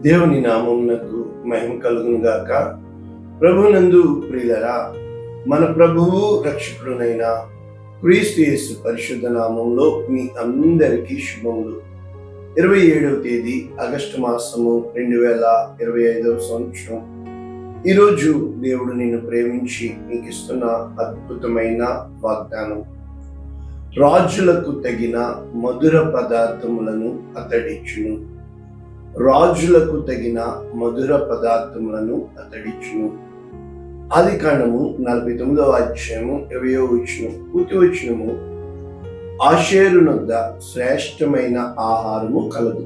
దేవుని నామమునకు మహిమ కలుగును గాక. ప్రభునందు ప్రియులరా, మన ప్రభువు రక్షకుడునైన క్రీస్తు యేసు పరిశుద్ధ నామంలో మీ అందరికీ శుభములు. 27వ తేదీ ఆగస్టు మాసము 2025వ సంవత్సరం. ఈరోజు దేవుడు నిన్ను ప్రేమించి నీకు ఇస్తున్న అద్భుతమైన వాగ్దానం. రాజులకు తగిన మధుర పదార్థములను అతడిచ్చును. రాజులకు తగిన మధుర పదార్థములను అతడిచ్చును. ఆదికాండము 49వ అధ్యాయము 20వ వచనం, పూర్తి వచనము, ఆషేరునొద్ద శ్రేష్టమైన ఆహారము కలదు.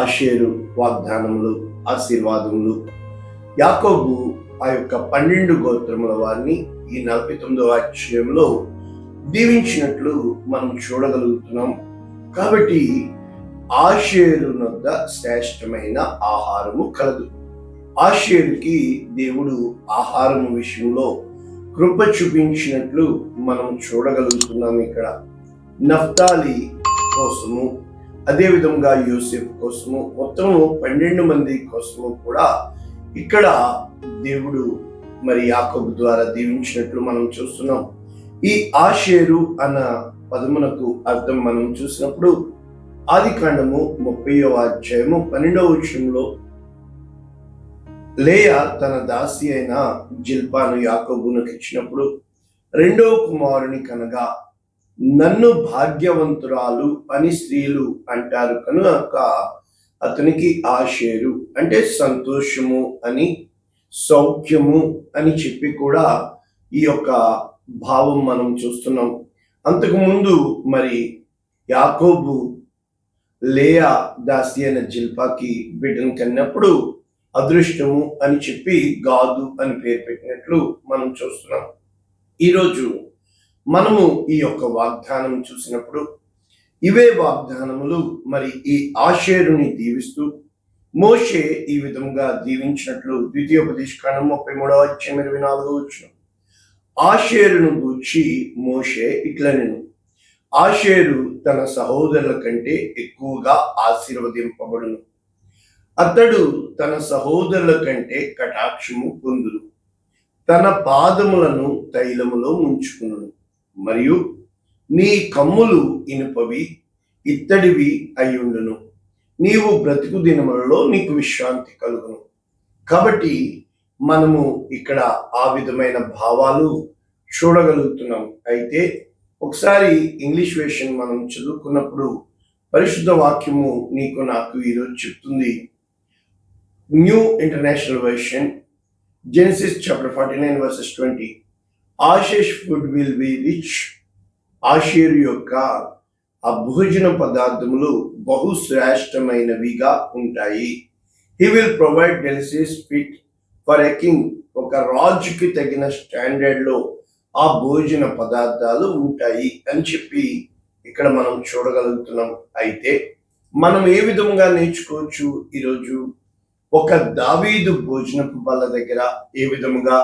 ఆషేరు వాగ్దానములు, ఆశీర్వాదములు. యాకోబు ఆ యొక్క 12 గోత్రముల వారిని ఈ 49వ అధ్యాయంలో దీవించినట్లు మనం చూడగలుగుతున్నాం. కాబట్టి ఆషేరునొద్ద శ్రేష్టమైన ఆహారము కలదు. ఆషేరుకి దేవుడు ఆహారము విషయంలో కృప చూపించినట్లు మనం చూడగలుగుతున్నాం. ఇక్కడ నఫ్తాలి కోసము, అదేవిధంగా యోసేపు కోసము, మొత్తం 12 మంది కోసము కూడా ఇక్కడ దేవుడు మరి యాకోబు ద్వారా దీవించినట్లు మనం చూస్తున్నాం. ఈ ఆషేరు అన్న పదమునకు అర్థం మనం చూసినప్పుడు ఆదికాండము 30వ అధ్యాయము 12వ వచనంలో, లేయా తన దాసి అయిన జిల్పాను యాకోబునకు ఇచ్చినప్పుడు, రెండవ కుమారుని కనగా నన్ను భాగ్యవంతురాలు అని స్త్రీలు అంటారు కనుక అతనికి ఆషేరు అంటే సంతోషము అని, సౌఖ్యము అని చెప్పి కూడా ఈ యొక్క భావం మనం చూస్తున్నాం. అంతకుముందు మరి యాకోబు లేయా దాసి అయిన జిల్పాకి బిడ్డను కన్నప్పుడు అదృష్టము అని చెప్పి గాదు అని పేరు పెట్టినట్లు మనం చూస్తున్నాం. ఈరోజు మనము ఈ యొక్క వాగ్దానం చూసినప్పుడు ఇవే వాగ్దానములు మరి ఈ ఆషేరుని దీవిస్తూ మోషే ఈ విధంగా దీవించినట్లు ద్వితీయోపదేశకాండం 33వ అధ్యాయం 24వ వచనం, ఆషేరును గూర్చి మోషే ఇట్లనెను, ఆషేరు తన సహోదరుల కంటే ఎక్కువగా ఆశీర్వదింపబడును. అతడు తన సహోదరుల కంటే కటాక్షము పొందును. తన పాదములను తైలములో ముంచుకును. మరియు నీ కమ్ములు ఇనుపవి, ఇత్తడివి అయ్యుండును. నీవు బ్రతుకు దినములలో నీకు విశ్రాంతి కలుగును. కాబట్టి మనము ఇక్కడ ఆ విధమైన భావాలు చూడగలుగుతున్నాం. అయితే ఒకసారి ఇంగ్లీష్ వెర్షన్ మనం చదువుకున్నప్పుడు పరిశుద్ధ వాక్యము నీకు నాకు ఈరోజు చెప్తుంది. New international version, Genesis chapter 49 verses 20, ఆషేష్ ఫుడ్ విల్ బి రిచ్. ఆషేరు యొక్క ఆ భోజన పదార్థములు బహుశ్రేష్టమైనవిగా ఉంటాయి. He will provide delicious fit for a king. ఒక రాజుకి తగిన స్టాండర్డ్ లో ఆ భోజన పదార్థాలు ఉంటాయి అని చెప్పి ఇక్కడ మనం చూడగలుగుతున్నాం. అయితే మనం ఏ విధంగా నేర్చుకోవచ్చు? ఈరోజు ఒక దావీదు భోజనపు బల్ల దగ్గర ఏ విధముగా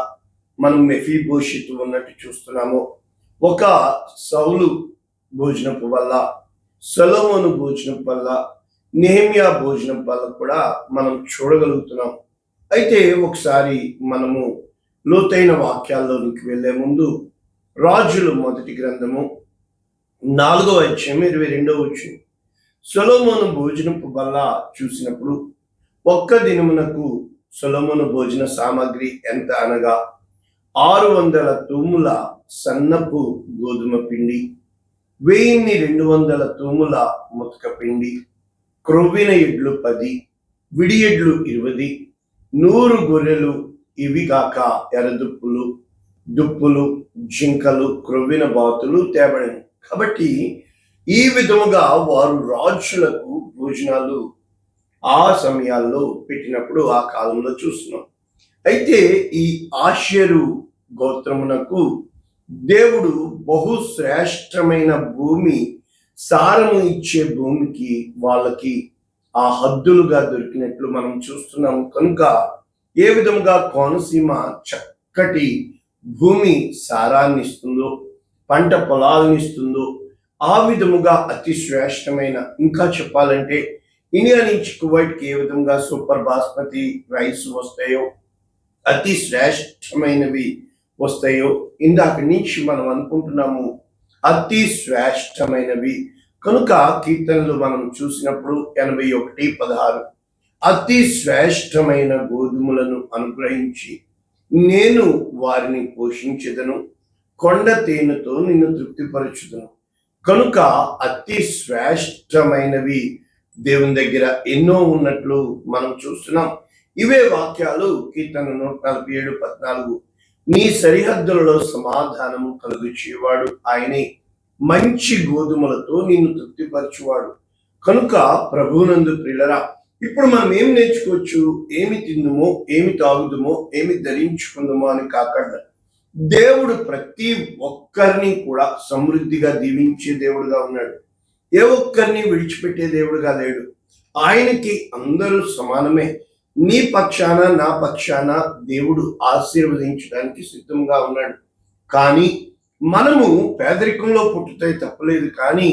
మనం మెఫీబోషెతు ఉన్నట్టు చూస్తున్నామో, ఒక సౌలు భోజనపు వల్ల, సొలొమోను భోజనపు వల్ల, నెహెమ్యా భోజనపు వల్ల కూడా మనం చూడగలుగుతున్నాం. అయితే ఒకసారి మనము లోతైన వాక్యాల్లోనికి వెళ్లే ముందు రాజుల మొదటి గ్రంథము 4వ అధ్యాయం 22వ వచనం, సొలొమోను భోజనపు బల్ల చూసినప్పుడు ఒక్క దినమునకు సొలొమోను భోజన సామాగ్రి ఎంత అనగా 600 తూముల సన్నపు గోధుమ పిండి, 1200 తూముల ముతక పిండి, క్రొవ్విన ఎడ్లు 10, విడి ఎడ్లు 20, 100 గొర్రెలు, ఇవి కాక ఎర్రదుప్పులు, దుప్పులు, జింకలు, క్రొవ్విన బాతులు తేబడిన. కాబట్టి ఈ విధముగా వారు రాజులకు భోజనాలు ఆ సమయాల్లో పెట్టినప్పుడు ఆ కాలంలో చూస్తున్నాం. అయితే ఈ ఆషేరు గోత్రమునకు దేవుడు బహుశ్రేష్టమైన భూమి, సారము ఇచ్చే భూమికి వాళ్ళకి ఆ హద్దులుగా దొరికినట్లు మనం చూస్తున్నాం. కనుక ఏ విధముగా కోనసీమ చక్కటి భూమి సారాన్ని ఇస్తుందో, పంట పొలాలను ఇస్తుందో, ఆ విధముగా అతి శ్రేష్టమైన, ఇంకా చెప్పాలంటే ఇండియా నుంచి కువైట్కి ఏ విధంగా సూపర్ బాస్మతి రైస్ వస్తాయో, అతి శ్రేష్టమైనవి వస్తాయో, ఇందాక నుంచి మనం అనుకుంటున్నాము అతి శ్రేష్టమైనవి. కనుక కీర్తనలు మనం చూసినప్పుడు 81:16 అతి శ్రేష్టమైన గోధుమలను అనుగ్రహించి నేను వారిని పోషించెదను, కొండ తేనెతో నిన్ను తృప్తిపరచుదును. కనుక అతి శ్రేష్టమైనవి దేవుని దగ్గర ఎన్నో ఉన్నట్లు మనం చూస్తున్నాం. ఇవే వాక్యాలు కీర్తన 147:14 నీ సరిహద్దులలో సమాధానము కలుగు చేయవాడు ఆయనే, మంచి గోధుమలతో నిన్ను తృప్తిపరచువాడు. కనుక ప్రభువునందు ప్రియులరా, ఇప్పుడు మనం ఏం నేర్చుకోవచ్చు? ఏమి తిందుమో, ఏమి తాగుదుమో, ఏమి ధరించుకుందామో అని కాకుండా దేవుడు ప్రతి ఒక్కరిని కూడా సమృద్ధిగా దీవించే దేవుడుగా ఉన్నాడు. ఏ ఒక్కరిని విడిచిపెట్టే దేవుడుగా లేడు. ఆయనకి అందరూ సమానమే. నీ పక్షాన నా పక్షాన దేవుడు ఆశీర్వదించడానికి సిద్ధంగా ఉన్నాడు. కానీ మనము పేదరికంలో పుట్టుతే తప్పలేదు, కానీ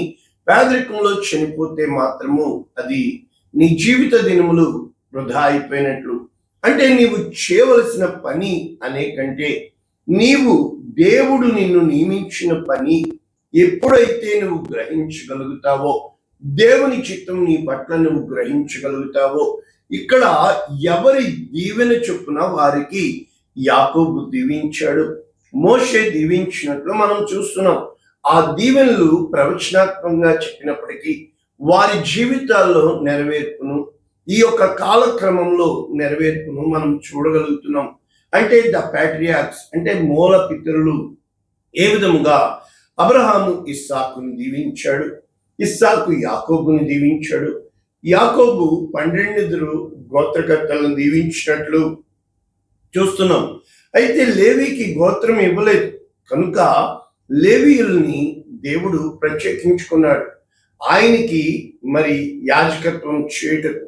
పేదరికంలో చనిపోతే మాత్రము అది నీ జీవిత దినములు వృధా అయిపోయినట్లు. అంటే నీవు చేయవలసిన పని అనే కంటే నీవు దేవుడు నిన్ను నియమించిన పని ఎప్పుడైతే నువ్వు గ్రహించగలుగుతావో, దేవుని చిత్తం నీ పట్ల నువ్వు గ్రహించగలుగుతావో, ఇక్కడ ఎవరి దీవెన చొప్పున వారికి యాకోబు దీవించాడు, మోషే దీవించినట్లు మనం చూస్తున్నాం. ఆ దీవెనలు ప్రవచనాత్మకంగా చెప్పినప్పటికీ వారి జీవితాల్లో నెరవేర్పును, ఈ యొక్క కాలక్రమంలో నెరవేర్పును మనం చూడగలుగుతున్నాం. అంటే ద ప్యాట్రియాక్స్ అంటే మూల పితరులు ఏ విధముగా అబ్రహాము ఇస్సాకుని దీవించాడు, ఇస్సాకు యాకోబుని దీవించాడు, యాకోబు 12 గోత్రకర్తలను దీవించినట్లు చూస్తున్నాం. అయితే లేవీకి గోత్రం ఇవ్వలేదు కనుక లేవీయుల్ని దేవుడు ప్రత్యేకించుకున్నాడు ఆయనకి మరి యాజకత్వం చేయటకు.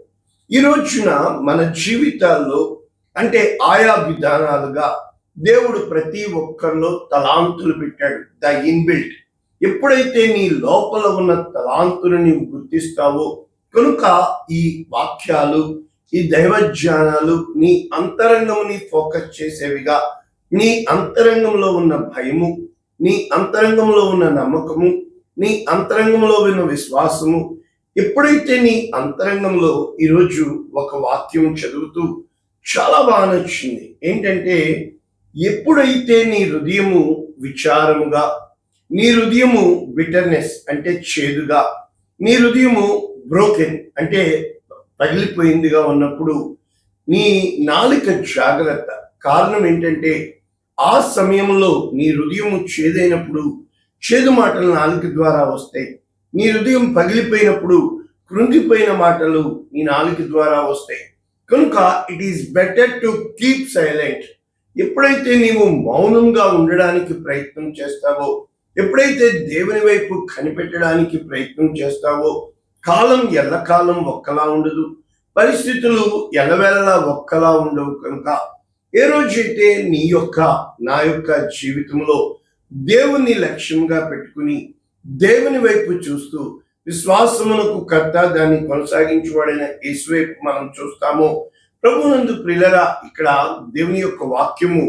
ఈ రోజున మన జీవితాల్లో అంటే ఆయా విధానాలుగా దేవుడు ప్రతి ఒక్కరిలో తలాంతులు పెట్టాడు, ద ఇన్బిల్ట్. ఎప్పుడైతే నీ లోపల ఉన్న తలాంతులు నీవు గుర్తిస్తావో, కనుక ఈ వాక్యాలు, ఈ దైవజ్ఞానాలు నీ అంతరంగముని ఫోకస్ చేసేవిగా, నీ అంతరంగంలో ఉన్న భయము, నీ అంతరంగంలో ఉన్న నమ్మకము, నీ అంతరంగంలో ఉన్న విశ్వాసము, ఎప్పుడైతే నీ అంతరంగంలో ఈరోజు ఒక వాక్యం చదువుతూ చాలా బాగా నచ్చింది. ఏంటంటే ఎప్పుడైతే నీ హృదయము విచారముగా, నీ హృదయము బిటర్నెస్ అంటే చేదుగా, నీ హృదయము బ్రోకెన్ అంటే పగిలిపోయిందిగా ఉన్నప్పుడు నీ నాలుక జాగ్రత్త. కారణం ఏంటంటే ఆ సమయంలో నీ హృదయము చేదైనప్పుడు చేదు మాటలు నాలుక ద్వారా వస్తాయి. నీ హృదయం పగిలిపోయినప్పుడు కృంగిపోయిన మాటలు నీ నాలుక ద్వారా వస్తాయి. కనుక it is better to keep silent. ఎప్పుడైతే నీవు మౌనంగా ఉండడానికి ప్రయత్నం చేస్తావో, ఎప్పుడైతే దేవుని వైపు కనిపెట్టడానికి ప్రయత్నం చేస్తావో, కాలం ఎల్లకాలం ఒక్కలా ఉండదు, పరిస్థితులు ఎల్లవేళలా ఒక్కలా ఉండవు. కనుక ఏ రోజైతే నీ యొక్క నా యొక్క జీవితంలో దేవుని లక్ష్యంగా పెట్టుకుని దేవుని వైపు చూస్తూ విశ్వాసమునకు కర్త దాన్ని కొనసాగించువాడైన యేసు వైపు మనం చూస్తామో, ప్రభునందు ప్రియులరా, ఇక్కడ దేవుని యొక్క వాక్యము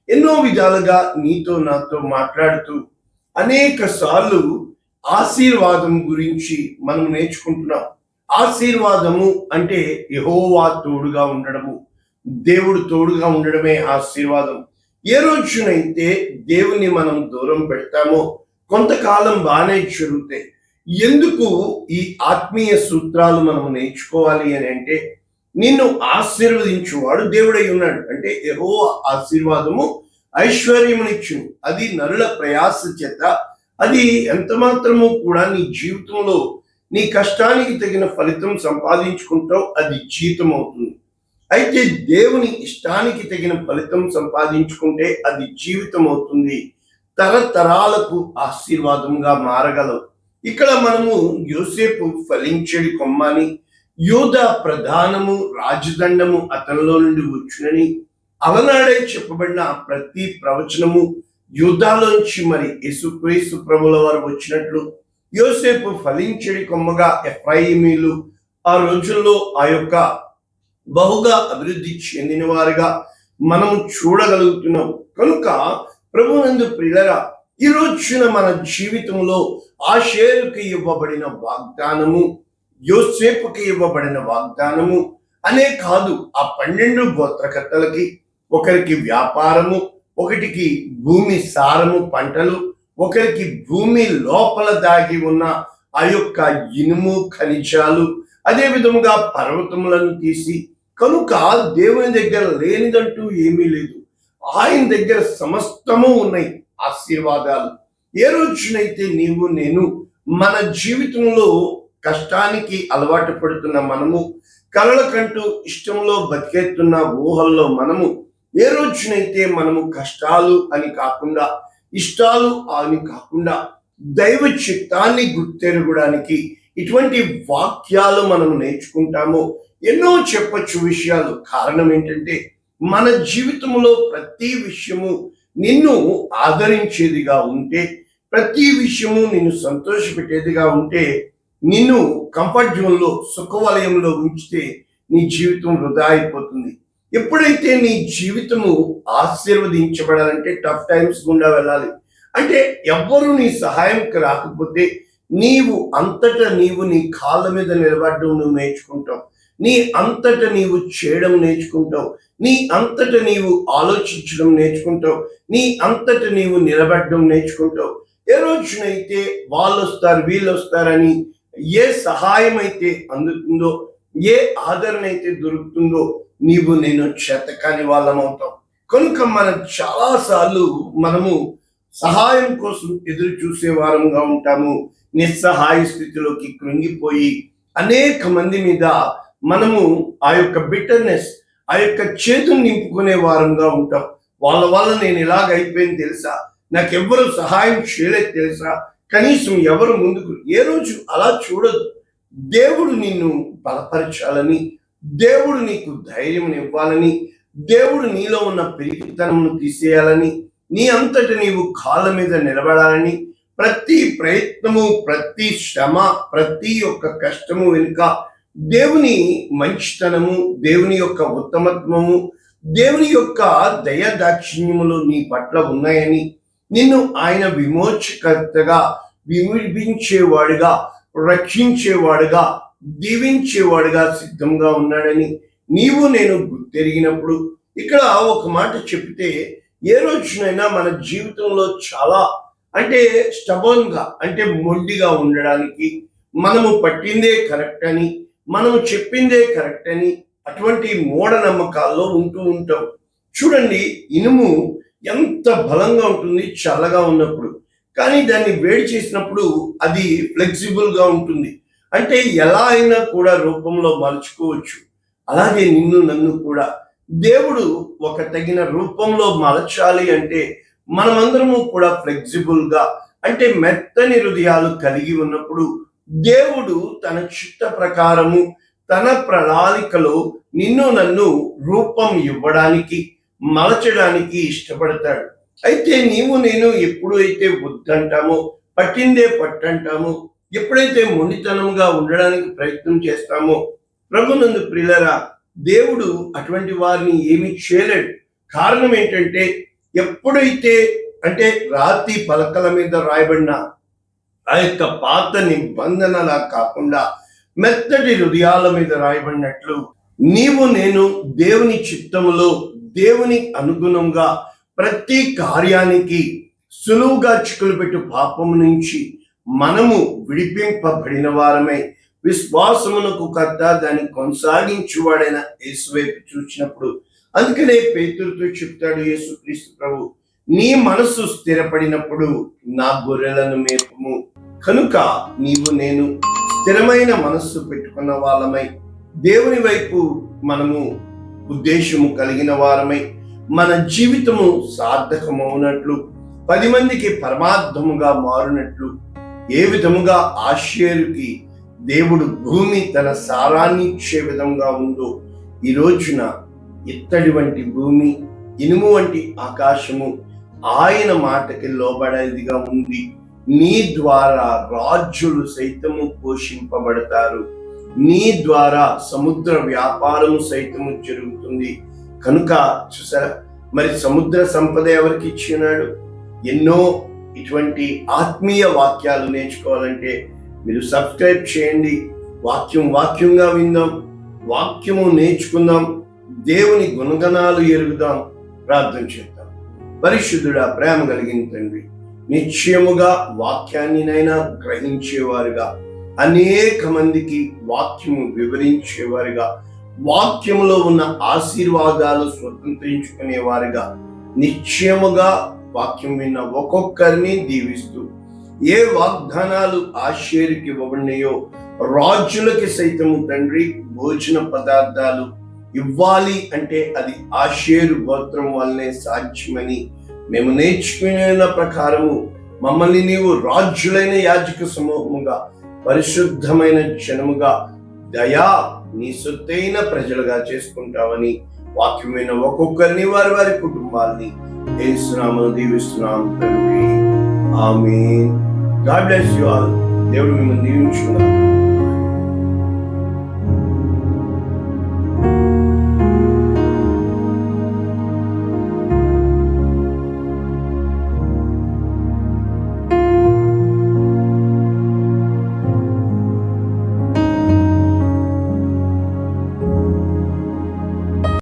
ఎన్నో విధాలుగా నీతో నాతో మాట్లాడుతూ అనేక సార్లు ఆశీర్వాదం గురించి మనం నేర్చుకుంటున్నాం. ఆశీర్వాదము అంటే యెహోవా తోడుగా ఉండడము, దేవుడు తోడుగా ఉండడమే ఆశీర్వాదం. ఏ రోజునైతే దేవుని మనం దూరం పెడతామో కొంతకాలం బాగానే జరుగుతాయి. ఎందుకు ఈ ఆత్మీయ సూత్రాలు మనం నేర్చుకోవాలి అని అంటే, నిన్ను ఆశీర్వదించువాడు దేవుడై ఉన్నాడు. అంటే యెహోవా ఆశీర్వాదము ఐశ్వర్యమునిచ్చును, అది నరుల ప్రయాస చేత, అది ఎంత మాత్రము కూడా నీ జీవితంలో నీ కష్టానికి తగిన ఫలితం సంపాదించుకుంటావు, అది జీతం అవుతుంది. అయితే దేవుని ఇష్టానికి తగిన ఫలితం సంపాదించుకుంటే అది జీవితం అవుతుంది, తరతరాలకు ఆశీర్వాదంగా మారగలవు. ఇక్కడ మనము యోసేపు ఫలించేడి కొమ్మని, యూదా ప్రధానము రాజదండము అతనిలో నుండి వచ్చునని అలనాడే చెప్పబడిన ప్రతి ప్రవచనము యూదాలోంచి మరి యేసుక్రీస్తు ప్రభుల వారు వచ్చినట్లు యోసేపు ఫలించేడి కొమ్మగా ఎఫ్రాయిమీలు ఆ రోజుల్లో ఆ యొక్క బహుగా అభివృద్ధి చెందిన వారుగా మనము చూడగలుగుతున్నాం. కనుక ప్రభునందు ప్రియులరా, ఈ రోజున మన జీవితంలో ఆషేరుకి ఇవ్వబడిన వాగ్దానము, యోసేపుకి ఇవ్వబడిన వాగ్దానము అనే కాదు, ఆ 12 గోత్రకర్తలకి, ఒకరికి వ్యాపారము, ఒకటికి భూమి సారము పంటలు, ఒకరికి భూమి లోపల దాగి ఉన్న ఆ యొక్క ఇనుము ఖనిజాలు, అదే విధముగా పర్వతములను తీసి. కనుక దేవుని దగ్గర లేనిదంటూ ఏమీ లేదు. ఆయన దగ్గర సమస్తము ఉన్నాయి ఆశీర్వాదాలు. ఏ రోజునైతే నీవు నేను మన జీవితంలో కష్టానికి అలవాటు పడుతున్న మనము, కలల కంటూ ఇష్టంలో బతికేస్తున్న ఊహల్లో మనము, ఏ రోజునైతే మనము కష్టాలు అని కాకుండా, ఇష్టాలు అని కాకుండా దైవ చిత్తాన్ని గుర్తెరగడానికి ఇటువంటి వాక్యాలు మనం నేర్చుకుంటామో ఎన్నో చెప్పచ్చు విషయాలు. కారణం ఏంటంటే మన జీవితంలో ప్రతి విషయము నిన్ను ఆదరించేదిగా ఉంటే, ప్రతి విషయము నిన్ను సంతోషపెట్టేదిగా ఉంటే, నిన్ను కంఫర్ట్ జోన్లో సుఖవలయంలో ఉంచితే నీ జీవితం వృధా అయిపోతుంది. ఎప్పుడైతే నీ జీవితము ఆశీర్వదించబడాలంటే టఫ్ టైమ్స్ గుండా వెళ్ళాలి. అంటే ఎవ్వరు నీ సహాయంకి రాకపోతే నీవు అంతట నీవు నీ కాళ్ళ మీద నిలబడడం నువ్వు నేర్చుకుంటావు. నీ అంతట నీవు చేయడం నేర్చుకుంటావు. నీ అంతట నీవు ఆలోచించడం నేర్చుకుంటావు. నీ అంతట నీవు నిలబడడం నేర్చుకుంటావు. ఏ రోజునైతే వాళ్ళు వస్తారు వీళ్ళు వస్తారని ఏ సహాయం అయితే అందుతుందో, ఏ ఆదరణ అయితే దొరుకుతుందో, నీవు నేను చేతకాని వాళ్ళం అవుతాం. కనుక మనం చాలాసార్లు మనము సహాయం కోసం ఎదురు చూసే వారంగా ఉంటాము. నిస్సహాయ స్థితిలోకి కృంగిపోయి అనేక మంది మీద మనము ఆ యొక్క బిటర్నెస్, ఆ యొక్క చేతును నింపుకునే వారంగా ఉంటాం. వాళ్ళ వల్ల నేను ఇలాగ అయిపోయింది తెలుసా, నాకెవ్వరు సహాయం చేయలేదు తెలుసా, కనీసం ఎవరు ముందుకు. ఏ రోజు అలా చూడదు. దేవుడు నిన్ను బలపరచాలని, దేవుడు నీకు ధైర్యం ఇవ్వాలని, దేవుడు నీలో ఉన్న పిరికితనమును తీసేయాలని, నీ అంతట నీవు కాళ్ళ మీద నిలబడాలని, ప్రతి ప్రయత్నము, ప్రతి శ్రమ, ప్రతి ఒక్క కష్టము వెనుక దేవుని మంచితనము, దేవుని యొక్క ఉత్తమత్వము, దేవుని యొక్క దయాదాక్షిణ్యములు నీ పట్ల ఉన్నాయని, నిన్ను ఆయన విమోచకర్తగా, విమోచించేవాడుగా, రక్షించేవాడుగా, దీవించేవాడుగా సిద్ధంగా ఉన్నాడని నీవు నేను గుర్తెరిగినప్పుడు, ఇక్కడ ఒక మాట చెప్తే, ఏ రోజునైనా మన జీవితంలో చాలా అంటే స్టబర్న్గా, అంటే మొండిగా ఉండడానికి, మనము పట్టిందే కరెక్ట్ అని, మనము చెప్పిందే కరెక్ట్ అని, అటువంటి మూఢనమ్మకాల్లో ఉంటూ ఉంటాం. చూడండి, ఇనుము ఎంత బలంగా ఉంటుంది చల్లగా ఉన్నప్పుడు, కానీ దాన్ని వేడి చేసినప్పుడు అది ఫ్లెక్సిబుల్గా ఉంటుంది. అంటే ఎలా అయినా కూడా రూపంలో మలుచుకోవచ్చు. అలాగే నిన్ను నన్ను కూడా దేవుడు ఒక తగిన రూపంలో మలచాలి అంటే మనమందరము కూడా ఫ్లెక్సిబుల్గా, అంటే మెత్తని హృదయాలు కలిగి ఉన్నప్పుడు దేవుడు తన చిత్త ప్రకారము, తన ప్రణాళికలో నిన్ను నన్ను రూపం ఇవ్వడానికి, మలచడానికి ఇష్టపడతాడు. అయితే నీవు నేను ఎప్పుడైతే వద్దంటామో, పట్టిందే పట్టంటామో, ఎప్పుడైతే మొండితనంగా ఉండడానికి ప్రయత్నం చేస్తామో, ప్రభునందు ప్రియులరా, దేవుడు అటువంటి వారిని ఏమీ చేయలేడు. కారణం ఏంటంటే ఎప్పుడైతే అంటే రాతి పలకల మీద రాయబడిన ఆ యొక్క పాత నిబంధనలా కాకుండా మెత్తటి హృదయాల మీద రాయబడినట్లు నీవు నేను దేవుని చిత్తములో, దేవుని అనుగుణంగా ప్రతి కార్యానికి సులువుగా చిక్కులు పెట్టు పాపము నుంచి మనము విడిపింపబడిన వారమై, విశ్వాసమునకు కర్త దాన్ని కొనసాగించువాడైన యేసు వైపు చూసినప్పుడు, అందుకనే పేతురుతో చెప్తాడు యేసుక్రీస్తు ప్రభు, నీ మనసు స్థిరపడినప్పుడు నా గొర్రెలను మేపుము. కనుక నీవు నేను స్థిరమైన మనస్సు పెట్టుకున్న వాళ్ళమై, దేవుని వైపు మనము ఉద్దేశము కలిగిన వారమై, మన జీవితము సార్థకమవునట్లు, 10 మందికి పరమార్థముగా మారునట్లు, ఏ విధముగా ఆషేరుకి దేవుడు భూమి తన సారాన్ని ఇచ్చే విధంగా ఉందో, ఈ రోజున ఇత్తడి వంటి భూమి, ఇనుము వంటి ఆకాశము ఆయన మాటకి లోబడేదిగా ఉంది. నీ ద్వారా రాజులు సైతము పోషింపబడతారు. నీ ద్వారా సముద్ర వ్యాపారము సైతము జరుగుతుంది. కనుక చూసారా, మరి సముద్ర సంపద ఎవరికి ఇచ్చినాడు? ఎన్నో ఇటువంటి ఆత్మీయ వాక్యాలు నేర్చుకోవాలంటే మీరు సబ్స్క్రైబ్ చేయండి. వాక్యంగా విందాం, వాక్యము నేర్చుకుందాం, దేవుని గుణగణాలు ఎరుగుదాం, ప్రార్థన చేద్దాం. పరిశుద్ధుడా, ప్రేమ కలిగిన తండ్రి, నిశ్చయముగా వాక్యాన్నినైనా గ్రహించేవారుగా, అనేక మందికి వాక్యము వివరించేవారుగా, వాక్యములో ఉన్న ఆశీర్వాదాలు స్వతంత్రించుకునేవారుగా, నిశ్చయముగా వాక్యం విన్న ఒక్కొక్కరిని దీవిస్తూ, ఏ వాగ్దానాలు ఆషేరుకి ఇవ్వబడినాయో రాజులకి సైతము తండ్రి భోజన పదార్థాలు ఇవ్వాలి అంటే అది ఆషేరు గోత్రం వల్లనే సాధ్యమని మేము నేర్చుకునే ప్రకారము మమ్మల్ని నీవు రాజులైన యాజక సమూహముగా, పరిశుద్ధమైన జనముగా, దయా నీ సొత్తైన ప్రజలుగా చేసుకుంటామని వాక్యమైన ఒక్కొక్కరిని వారి కుటుంబాలని యేసునామములో దీవిస్తున్నాం తండ్రి. ఆమేన్. God bless you all. దేవుడు మిమ్మల్ని దీవించును.